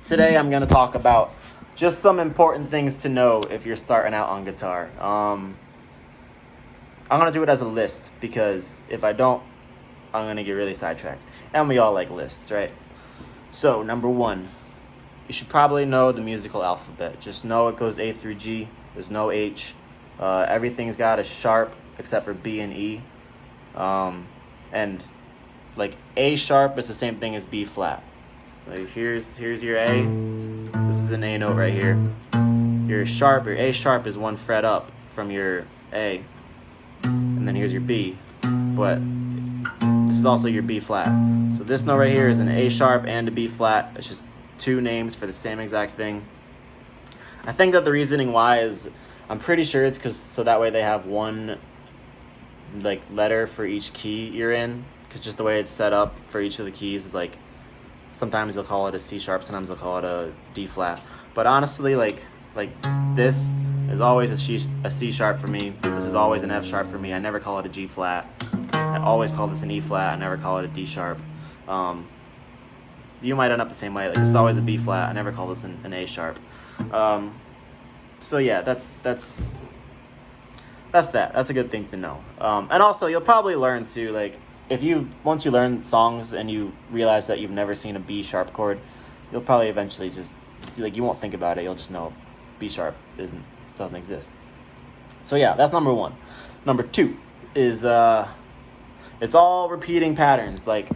today I'm going to talk about just some important things to know if you're starting out on guitar. I'm going to do it as a list because if I don't, I'm going to get really sidetracked. And we all like lists, right? So, number one, you should probably know the musical alphabet. Just know it goes A through G. There's no H. Everything's got a sharp except for B and E. And like A sharp is the same thing as B flat. Like here's your A. This is an A note right here. Your A sharp is one fret up from your A. And then here's your B. But this is also your B flat. So this note right here is an A sharp and a B flat. It's just two names for the same exact thing. I think that the reasoning why is, I'm pretty sure it's because so that way they have one like letter for each key you're in, because just the way it's set up for each of the keys is like sometimes they'll call it a C sharp, sometimes they'll call it a D flat. But honestly, like this is always a C sharp for me. This is always an F sharp for me. I never call it a G flat. I always call this an E flat. I never call it a D sharp. You might end up the same way. Like this is always a B flat. I never call this an A sharp. So yeah, that's that. That's a good thing to know. And also, you'll probably learn to, like, once you learn songs and you realize that you've never seen a B sharp chord, you'll probably eventually just, like, you won't think about it. You'll just know B sharp doesn't exist. So yeah, that's number one. Number two is, it's all repeating patterns. Like,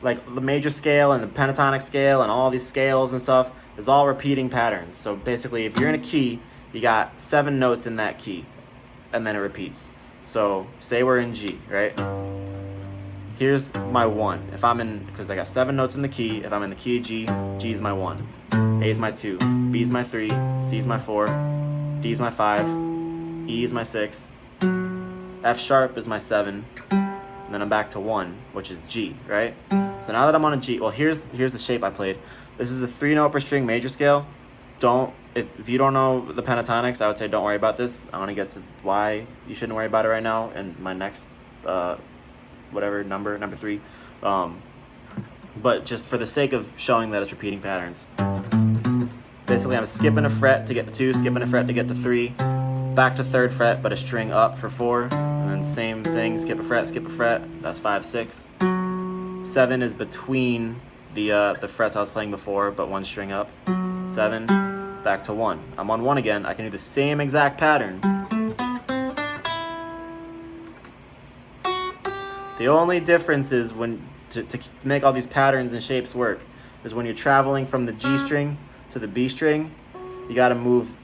like the major scale and the pentatonic scale and all these scales and stuff is all repeating patterns. So basically, if you're in a key, you got 7 notes in that key, and then it repeats. So say we're in G, right? Here's my 1. If I'm in, because I got 7 notes in the key, if I'm in the key of G, G is my 1, A is my 2, B is my 3, C is my 4, D is my 5, E is my 6, F sharp is my 7, and then I'm back to 1, which is G, right? So now that I'm on a G, well, here's the shape I played. This is a 3-note per string major scale. If you don't know the pentatonics, I would say don't worry about this. I'm gonna get to why you shouldn't worry about it right now in my next whatever number 3. But just for the sake of showing that it's repeating patterns, basically I'm skipping a fret to get to 2, skipping a fret to get to 3, back to 3rd fret but a string up for 4, and then same thing, skip a fret, that's 5, 6. 7 is between the frets I was playing before, but 1 string up. 7, back to 1. I'm on 1 again. I can do the same exact pattern. The only difference is when to make all these patterns and shapes work is when you're traveling from the G string to the B string, you got to move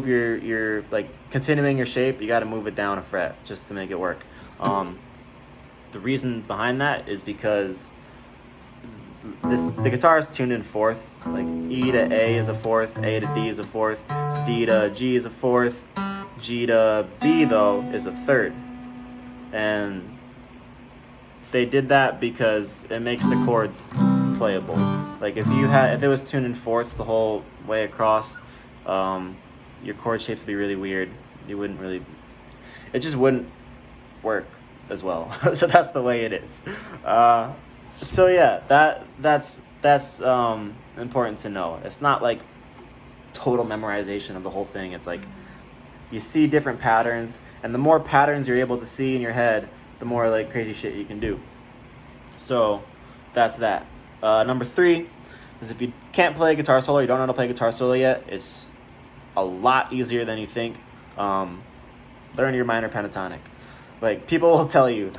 your like continuing your shape. You got to move it down a fret just to make it work. The reason behind that is because the guitar is tuned in fourths. Like E to A is a 4th, A to D is a 4th, D to G is a 4th, G to B though is a 3rd. And they did that because it makes the chords playable. Like if it was tuned in fourths the whole way across, your chord shapes would be really weird. It just wouldn't work as well. So that's the way it is. So yeah, that's important to know. It's not like total memorization of the whole thing. It's like you see different patterns, and the more patterns you're able to see in your head, the more like crazy shit you can do. So that's that. Number 3 is if you can't play a guitar solo, you don't know how to play a guitar solo yet, it's a lot easier than you think. Learn your minor pentatonic. Like people will tell you,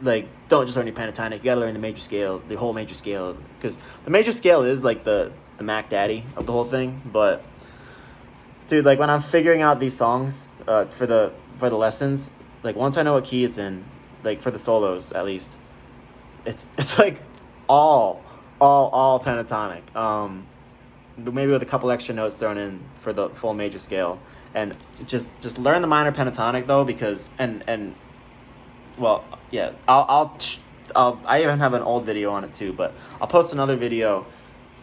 like, don't just learn your pentatonic. You gotta learn the major scale, the whole major scale, because the major scale is like the Mac Daddy of the whole thing. But dude, like when I'm figuring out these songs for the lessons, like once I know what key it's in, like for the solos at least, it's like all pentatonic. Maybe with a couple extra notes thrown in for the full major scale. And just learn the minor pentatonic though, because well, yeah, I even have an old video on it too, but I'll post another video.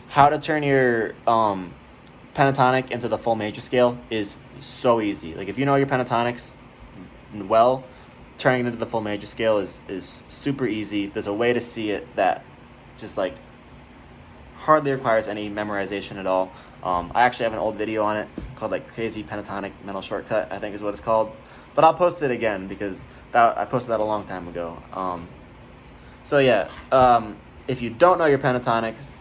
How to turn your pentatonic into the full major scale is so easy. Like if you know your pentatonics well, turning it into the full major scale is super easy. There's a way to see it that just like hardly requires any memorization at all. I actually have an old video on it called like Crazy Pentatonic Mental Shortcut, I think is what it's called. But I'll post it again because I posted that a long time ago. So yeah, if you don't know your pentatonics,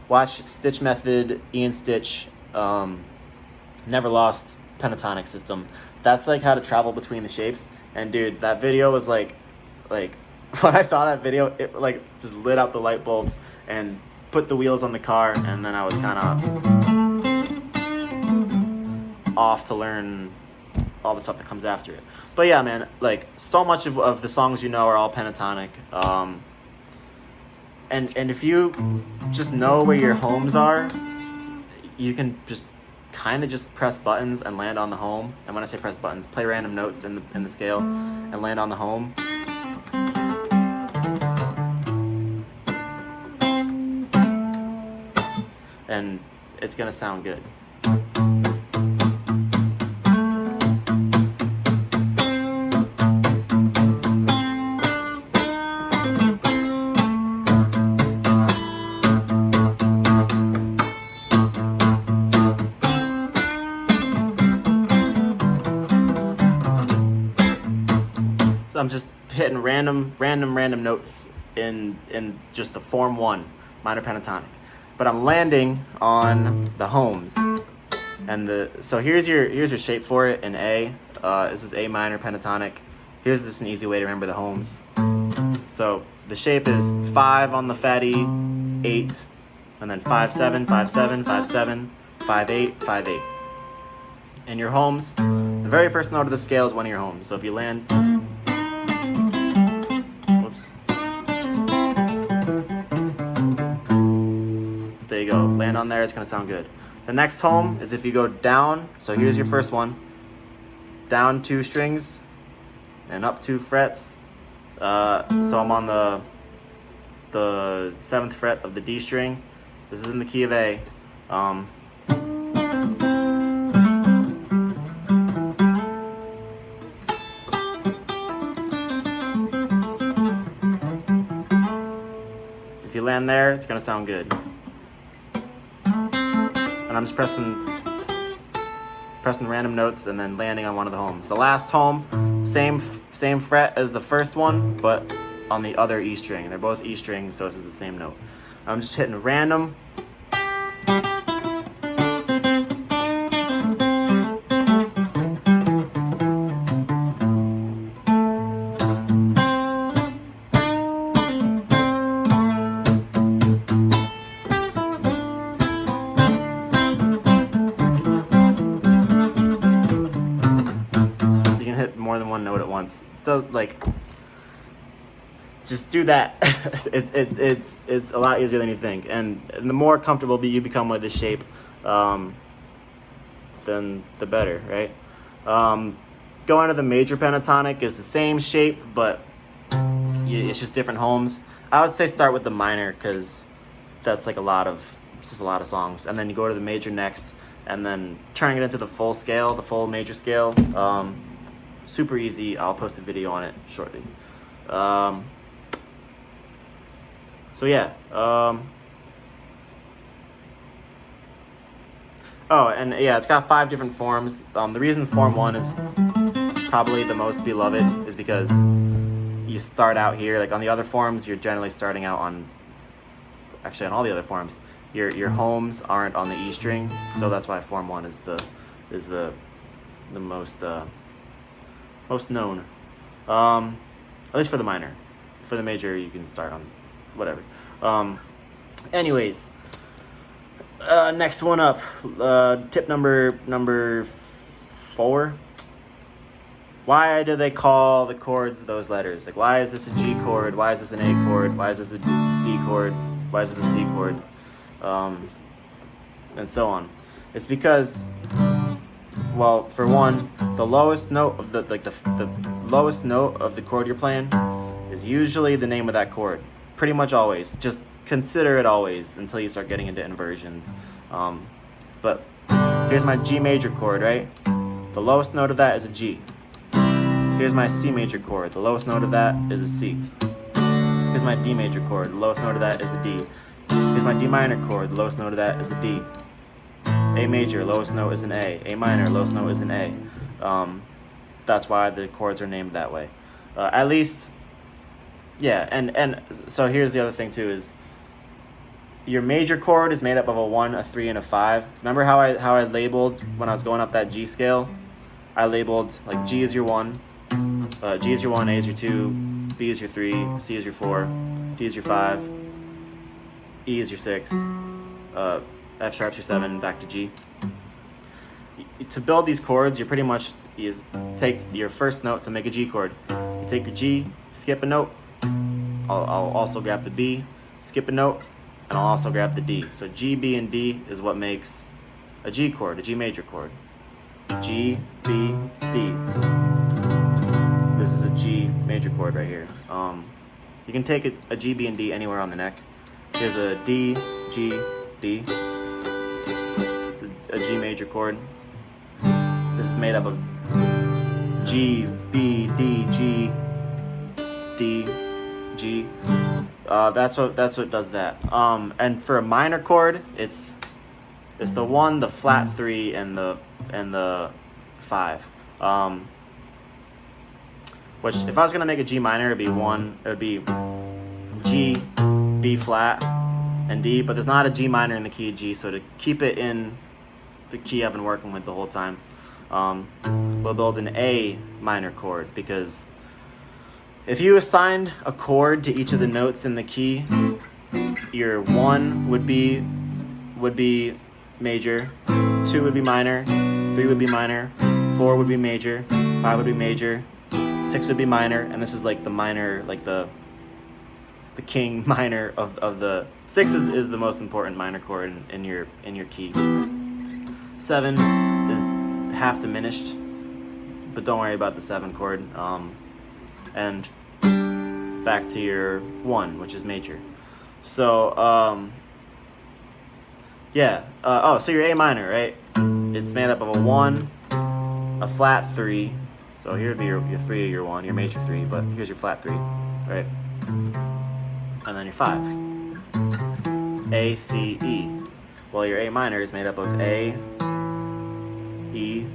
watch Stitch Method, Ian Stitch, Never Lost pentatonic system. That's like how to travel between the shapes. And dude, that video was like when I saw that video, it like just lit up the light bulbs and put the wheels on the car, and then I was kind of off to learn all the stuff that comes after it. But yeah, man, like so much of the songs you know are all pentatonic. And if you just know where your homes are, you can just kind of just press buttons and land on the home. And when I say press buttons, play random notes in the scale and land on the home. And it's gonna sound good. So I'm just hitting random notes in just the form 1 minor pentatonic. But I'm landing on the homes, and so here's your shape for it in A. This is A minor pentatonic. Here's just an easy way to remember the homes. So the shape is 5 on the fatty, 8, and then 5 7 5 7 5 7 5 8 5 8. And your homes, the very first note of the scale is one of your homes. So if you land, there you go, land on there, it's gonna sound good. The next home is if you go down, so here's your first one, down 2 strings and up 2 frets. So I'm on the 7th fret of the D string. This is in the key of A. If you land there, it's gonna sound good. And I'm just pressing random notes and then landing on one of the homes. The last home, same fret as the first one, but on the other E string. They're both E strings, so this is the same note. I'm just hitting random. More than one note at once. So like, just do that. it's a lot easier than you think, and the more comfortable you become with this shape, then the better, right? Going to the major pentatonic is the same shape, but it's just different homes. I would say start with the minor because that's like it's just a lot of songs, and then you go to the major next, and then turning it into the full scale, the full major scale. Super easy. I'll post a video on it shortly. So yeah. Oh, and yeah, it's got 5 different forms. The reason form 1 is probably the most beloved is because you start out here. Like on the other forms, you're generally starting out on. Actually, on all the other forms, your homes aren't on the E string, so that's why form 1 is the most known, at least for the minor. For the major, you can start on whatever. Anyways, next one up, tip number 4. Why do they call the chords those letters? Like, why is this a G chord? Why is this an A chord? Why is this a D chord? Why is this a C chord? And so on. It's because, well, for one, the lowest note of the lowest note of the chord you're playing is usually the name of that chord. Pretty much always. Just consider it always until you start getting into inversions. But here's my G major chord, right? The lowest note of that is a G. Here's my C major chord. The lowest note of that is a C. Here's my D major chord. The lowest note of that is a D. Here's my D minor chord. The lowest note of that is a D. A major, lowest note is an A. A minor, lowest note is an A. That's why the chords are named that way. At least, yeah. And so here's the other thing too is your major chord is made up of a 1, a 3, and a 5. So remember how I labeled when I was going up that G scale? I labeled like G is your 1, G is your 1, A is your 2, B is your 3, C is your 4, D is your 5, E is your 6, F sharp's your 7, back to G. To build these chords, you pretty much take your first note to make a G chord. You take your G, skip a note. I'll also grab the B, skip a note, and I'll also grab the D. So G, B, and D is what makes a G chord, a G major chord. G, B, D. This is a G major chord right here. You can take a G, B, and D anywhere on the neck. Here's a D, G, D. It's a G major chord. This is made up of G, B, D, G, D, G. That's what does that. And for a minor chord, it's the 1, the flat 3, and the 5. Which if I was gonna make a G minor, it'd be G, B flat, and D. But there's not a G minor in the key of G, so to keep it in the key I've been working with the whole time, we'll build an A minor chord, because if you assigned a chord to each of the notes in the key, your 1 would be major, 2 would be minor, 3 would be minor, 4 would be major, 5 would be major, 6 would be minor, and this is like the minor, like the king minor of the 6 is the most important minor chord in your key. 7 is half diminished, but don't worry about the 7 chord. And back to your 1, which is major. So yeah. So your A minor, right? It's made up of a 1, a flat 3. So here would be your 3 or your 1, your major 3, but here's your flat 3, right? And then your 5. A, C, E. Well, your A minor is made up of A, E,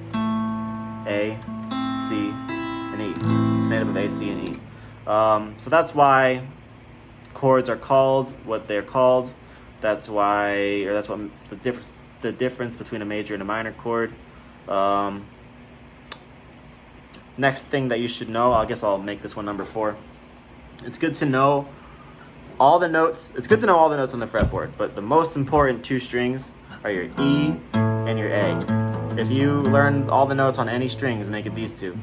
A, C, and E. It's made up of A, C, and E. So that's why chords are called what they're called. That's what the difference between a major and a minor chord. Next thing that you should know, I guess I'll make this one number 4. It's good to know all the notes. It's good to know all the notes on the fretboard, but the most important 2 strings are your E and your A. If you learn all the notes on any strings, make it these 2.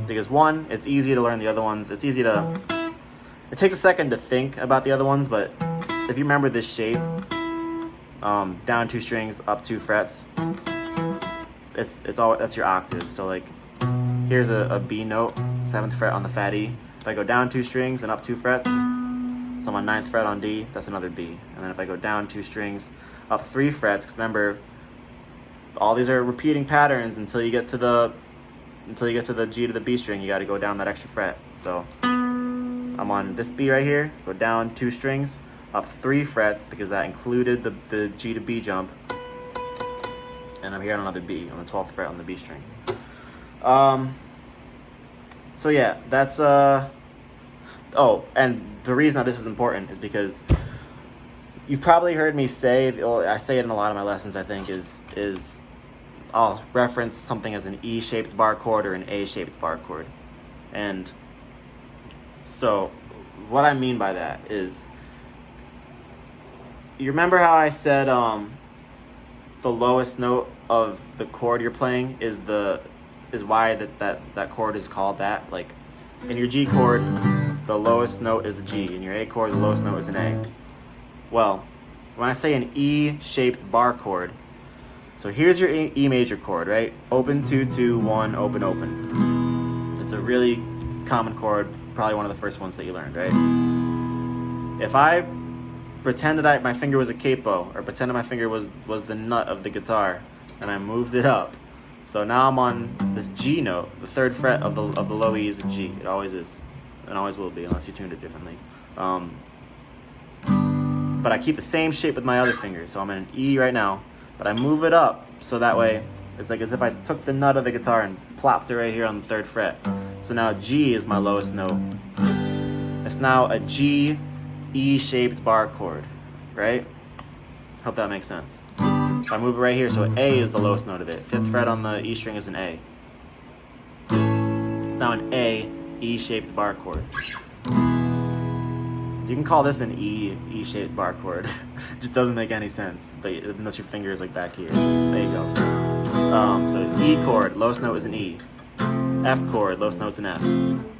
Because 1, it's easy to learn the other ones. It takes a second to think about the other ones, but if you remember this shape, down 2 strings, up 2 frets, that's your octave. So like, here's a B note, 7th fret on the fat E. If I go down 2 strings and up 2 frets, so I'm on 9th fret on D, that's another B. And then if I go down 2 strings, up 3 frets, because remember, all these are repeating patterns until you get to the G to the B string. You got to go down that extra fret. So I'm on this B right here, go down 2 strings, up 3 frets, because that included the G to B jump. And I'm here on another B, on the 12th fret on the B string. So yeah, that's oh, and the reason that this is important is because you've probably heard me say, I say it in a lot of my lessons, I think, is I'll reference something as an E-shaped bar chord or an A-shaped bar chord. And so what I mean by that is, you remember how I said the lowest note of the chord you're playing is why that chord is called that? Like, in your G chord, the lowest note is a G. In your A chord, the lowest note is an A. Well, when I say an E-shaped bar chord, so here's your E major chord, right? Open, 2, 2, 1, open, open. It's a really common chord, probably one of the first ones that you learned, right? If I pretended my finger was a capo, or pretended my finger was the nut of the guitar, and I moved it up, So now I'm on this G note. The 3rd fret of the low E is a G. It always is, and always will be, unless you tuned it differently. But I keep the same shape with my other finger. So I'm in an E right now, but I move it up so that way it's like as if I took the nut of the guitar and plopped it right here on the 3rd fret. So now G is my lowest note. It's now a G E-shaped bar chord, right? Hope that makes sense. If I move it right here, so A is the lowest note of it. 5th fret on the E string is an A. It's now an A E-shaped bar chord. You can call this an E-shaped bar chord. It just doesn't make any sense, but unless your finger is like back here. There you go. So E chord, lowest note is an E. F chord, lowest note's an F.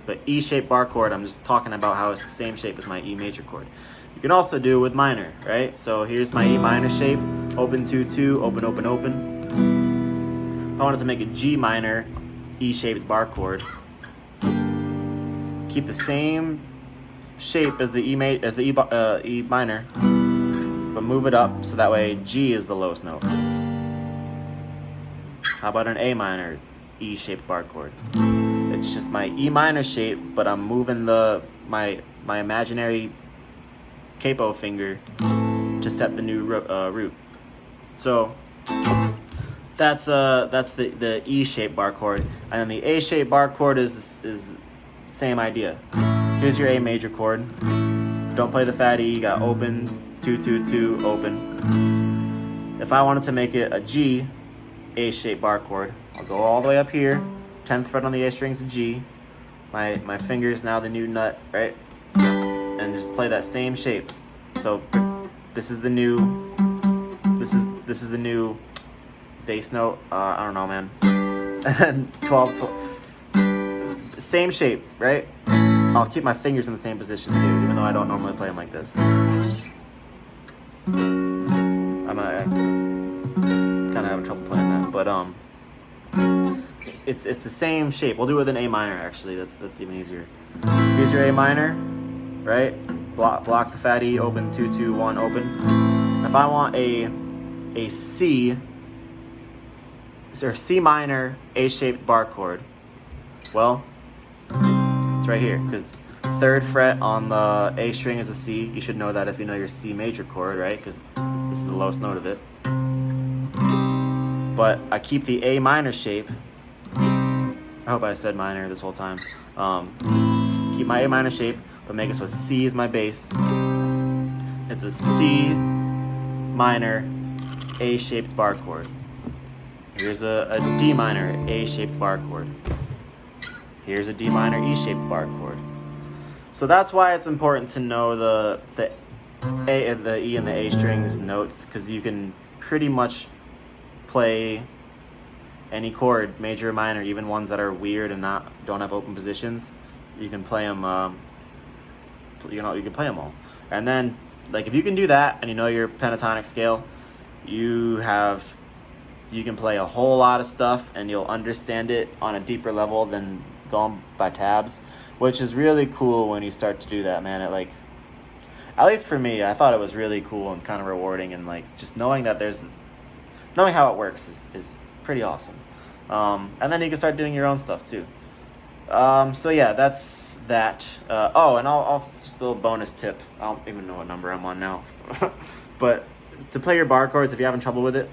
But E-shaped bar chord, I'm just talking about how it's the same shape as my E major chord. You can also do it with minor, right? So here's my E minor shape, open 2-2, open, open, open. If I wanted to make a G minor E-shaped bar chord, keep the same shape as the E minor, but move it up so that way G is the lowest note. How about an A minor E-shaped bar chord? It's just my E minor shape, but I'm moving my imaginary capo finger to set the new root. So that's the E-shaped bar chord, and then the A-shaped bar chord is same idea. Here's your A major chord. Don't play the fat E. You got open 2-2-2 open. If I wanted to make it a G A-shaped bar chord, I'll go all the way up here. 10th fret on the A string is a G. My finger is now the new nut, right? And just play that same shape. So this is the new bass note. I don't know, man. And 12, same shape, right? I'll keep my fingers in the same position too, even though I don't normally play them like this. I kind of having trouble playing that, but it's the same shape. We'll do it with an A minor actually. That's even easier. Here's your A minor, right? Block the fat E, open 2-2-1 open. If I want a C or C minor A-shaped bar chord, well, it's right here, because 3rd fret on the A string is a C. You should know that if you know your C major chord, right? Because this is the lowest note of it. But I keep the A minor shape. I hope I said minor this whole time. Keep my A minor shape, but make it so C is my bass. It's a C minor A-shaped bar chord. Here's a D minor A-shaped bar chord. Here's a D minor E-shaped bar chord. So that's why it's important to know the E and the A strings notes, because you can pretty much play any chord, major or minor, even ones that are weird and don't have open positions. You can play them. You can play them all. And then, like, if you can do that and you know your pentatonic scale, you can play a whole lot of stuff and you'll understand it on a deeper level than going by tabs, which is really cool when you start to do that, man. It, like, at least for me, I thought it was really cool and kind of rewarding, and like just knowing that knowing how it works is pretty awesome. And then you can start doing your own stuff too. So yeah, that's that. Oh, and I'll just a little bonus tip. I don't even know what number I'm on now, but to play your bar chords, if you're having trouble with it,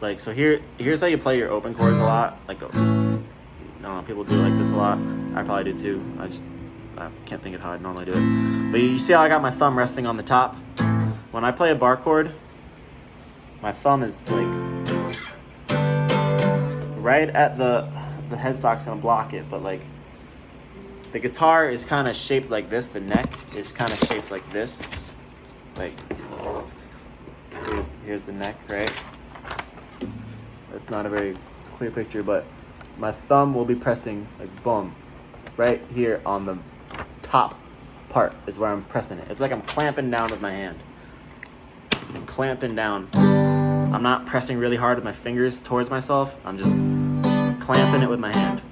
like, so here's how you play your open chords a lot. Like, no, people do like this a lot. I probably do too. I can't think of how I'd normally do it. But you see how I got my thumb resting on the top? When I play a bar chord, my thumb is like right at the headstock's gonna block it, but like the guitar is kind of shaped like this. The neck is kind of shaped like this. Like, here's the neck, right? It's not a very clear picture, but my thumb will be pressing like boom, right here on the top part is where I'm pressing it. It's like I'm clamping down with my hand. I'm clamping down. I'm not pressing really hard with my fingers towards myself. I'm just clamping it with my hand.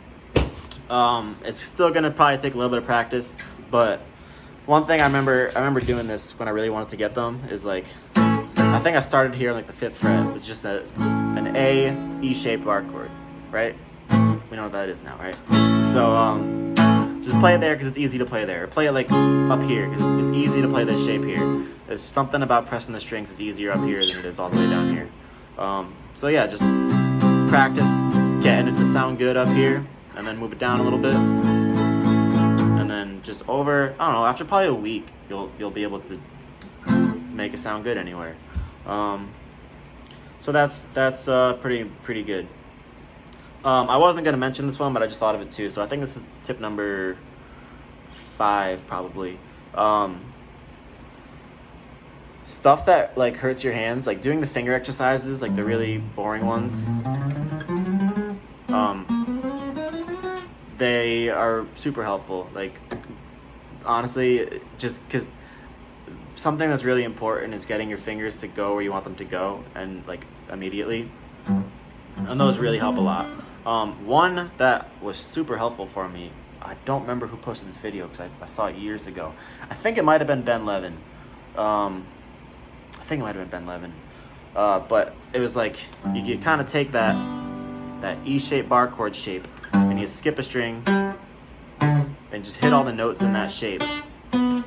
It's still gonna probably take a little bit of practice, but one thing I remember doing this when I really wanted to get them is like I think I started here on like the 5th fret. It's just an A, E-shaped bar chord, right? We know what that is now, right? So just play it there because it's easy to play there. Or play it like up here because it's easy to play this shape here. There's something about pressing the strings is easier up here than it is all the way down here. So yeah, just practice getting it to sound good up here, and then move it down a little bit, and then just over, I don't know, after probably a week, you'll be able to make it sound good anywhere. So that's pretty good. I wasn't gonna mention this one, but I just thought of it too. So I think this is tip number 5 probably. Stuff that like hurts your hands, like doing the finger exercises, like the really boring ones. They are super helpful. Like honestly, just because something that's really important is getting your fingers to go where you want them to go, and like immediately. And those really help a lot. One that was super helpful for me, I don't remember who posted this video because I saw it years ago. I think it might have been Ben Levin. But it was like you kind of take that E-shaped bar chord shape and you skip a string and just hit all the notes in that shape, and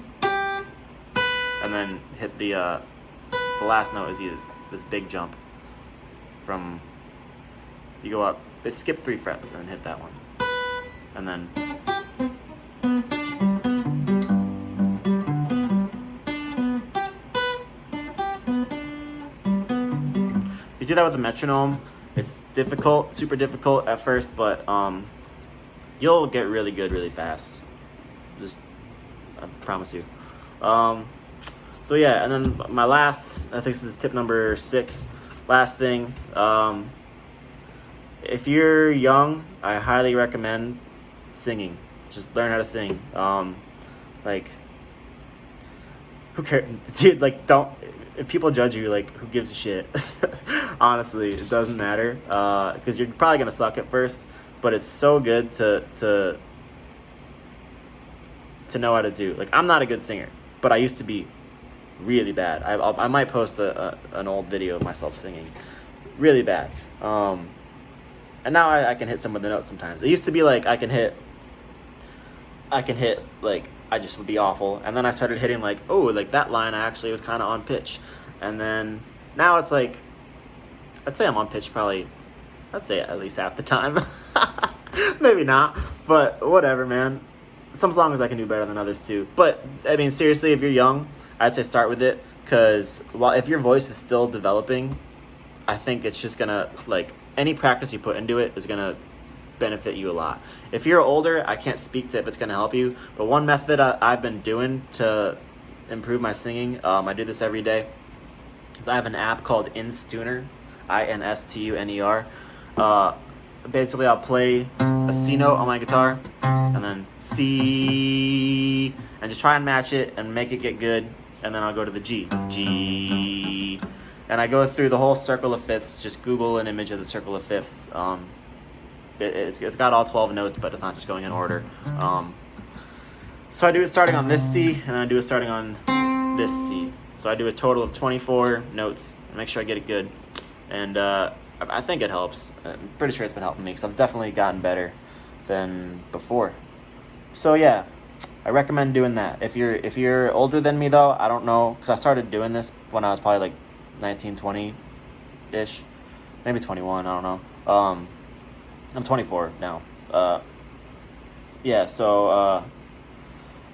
then hit the last note is this big jump from, you go up, skip 3 frets and hit that one, and then you do that with a metronome. It's difficult, super difficult at first, but you'll get really good really fast. Just, I promise you. So yeah, and then my last, I think this is tip number 6, last thing. If you're young, I highly recommend singing. Just learn how to sing. Like, who cares? Dude, like, don't, if people judge you, like, who gives a shit? Honestly, it doesn't matter, because you're probably gonna suck at first, but it's so good to know how to do. Like, I'm not a good singer, but I used to be really bad. I might post an old video of myself singing, really bad. And now I can hit some of the notes sometimes. It used to be like I can hit like, I just would be awful, and then I started hitting like, oh, like that line I actually was kind of on pitch, and then now it's like, I'd say I'm on pitch probably, I'd say at least half the time. Maybe not, but whatever, man. Some songs I can do better than others too. But I mean, seriously, if you're young, I'd say start with it, because if your voice is still developing, I think it's just gonna, like, any practice you put into it is gonna benefit you a lot. If you're older, I can't speak to if it's gonna help you, but one method I've been doing to improve my singing, I do this every day, is I have an app called Instuner, INSTUNER. Basically, I'll play a C note on my guitar, and then C, and just try and match it and make it get good, and then I'll go to the G, and I go through the whole circle of fifths. Just Google an image of the circle of fifths. It's got all 12 notes, but it's not just going in order. So I do it starting on this C, and then I do it starting on this C. So I do a total of 24 notes, and make sure I get it good. And I think it helps. I'm pretty sure it's been helping me, because I've definitely gotten better than before. So yeah, I recommend doing that. If you're older than me though, I don't know, because I started doing this when I was probably like 19, 20-ish, maybe 21, I don't know. I'm 24 now. Yeah, so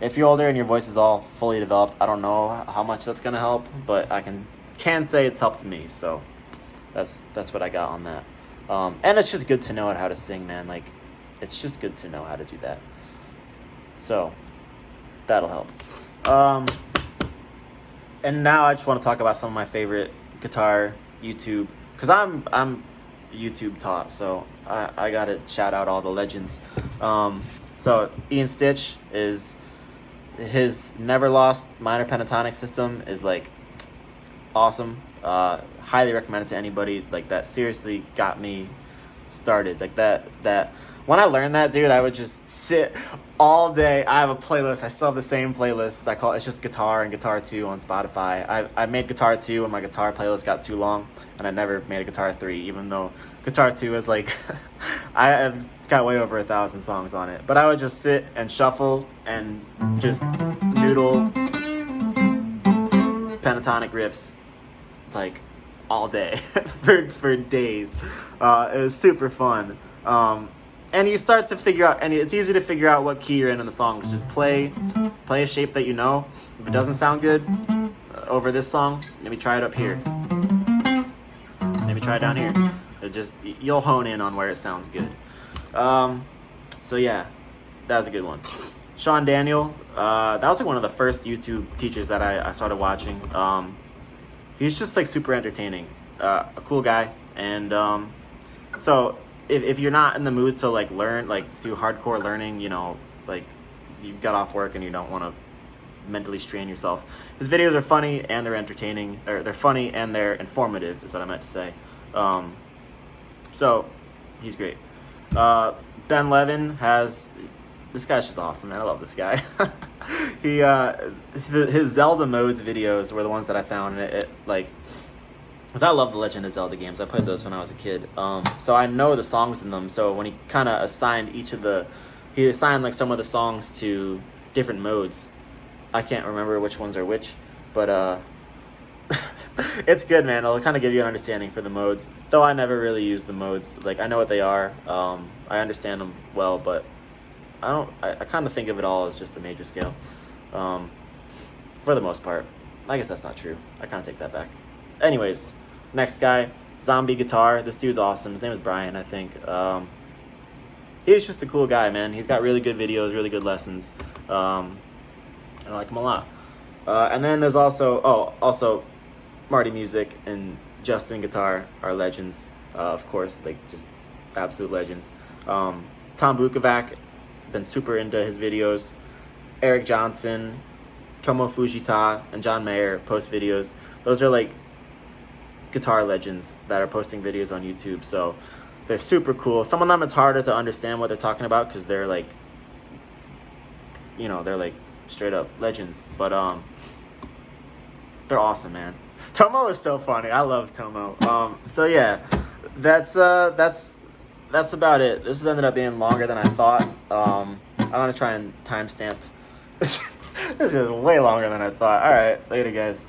if you're older and your voice is all fully developed, I don't know how much that's gonna help, but I can say it's helped me. So that's what I got on that. And it's just good to know how to sing, man. Like, it's just good to know how to do that. So that'll help. And now I just want to talk about some of my favorite guitar YouTube, because I'm YouTube taught, so I gotta shout out all the legends. So Ian Stitch, is his Never Lost minor pentatonic system is like awesome. Highly recommend it to anybody. Like, that seriously got me started. Like that When I learned that, dude, I would just sit all day. I have a playlist. I still have the same playlist. It's just Guitar and Guitar 2 on Spotify. I made Guitar 2 when my guitar playlist got too long, and I never made a Guitar 3, even though Guitar 2 is like, it's got way over 1,000 songs on it. But I would just sit and shuffle and just noodle pentatonic riffs like all day for days. It was super fun. And you start to figure out, and it's easy to figure out what key you're in the song. Just play a shape that you know. If it doesn't sound good over this song, maybe try it up here. Maybe try it down here. You'll hone in on where it sounds good. So yeah, that was a good one. Sean Daniel, that was like one of the first YouTube teachers that I started watching. He's just like super entertaining, a cool guy, and so if you're not in the mood to like learn, like do hardcore learning, you know, like you got off work and you don't want to mentally strain yourself, his videos are funny and they're entertaining, or they're funny and they're informative is what I meant to say. So he's great. Ben Levin this guy's just awesome, man. I love this guy. His Zelda modes videos were the ones that I found, and because I love the Legend of Zelda games. I played those when I was a kid. So I know the songs in them. So when he kind of assigned he assigned like some of the songs to different modes. I can't remember which ones are which, but it's good, man. It'll kind of give you an understanding for the modes. Though I never really use the modes. Like, I know what they are. I understand them well, but I kind of think of it all as just the major scale. For the most part. I guess that's not true. I kind of take that back. Anyways, next guy, Zombie Guitar. This dude's awesome. His name is Brian, I think. He's just a cool guy, man. He's got really good videos, really good lessons. I like him a lot. And then there's also Marty Music and Justin Guitar are legends. Of course, like just absolute legends. Tom Bukovac, been super into his videos. Eric Johnson, Tomo Fujita, and John Mayer post videos. Those are like guitar legends that are posting videos on YouTube. So they're super cool. Some of them it's harder to understand what they're talking about because they're like, you know, they're like straight up legends. But they're awesome, man. Tomo is so funny. I love Tomo. So yeah, that's about it. This has ended up being longer than I thought. I'm gonna try and timestamp. This is way longer than I thought. All right, later, guys.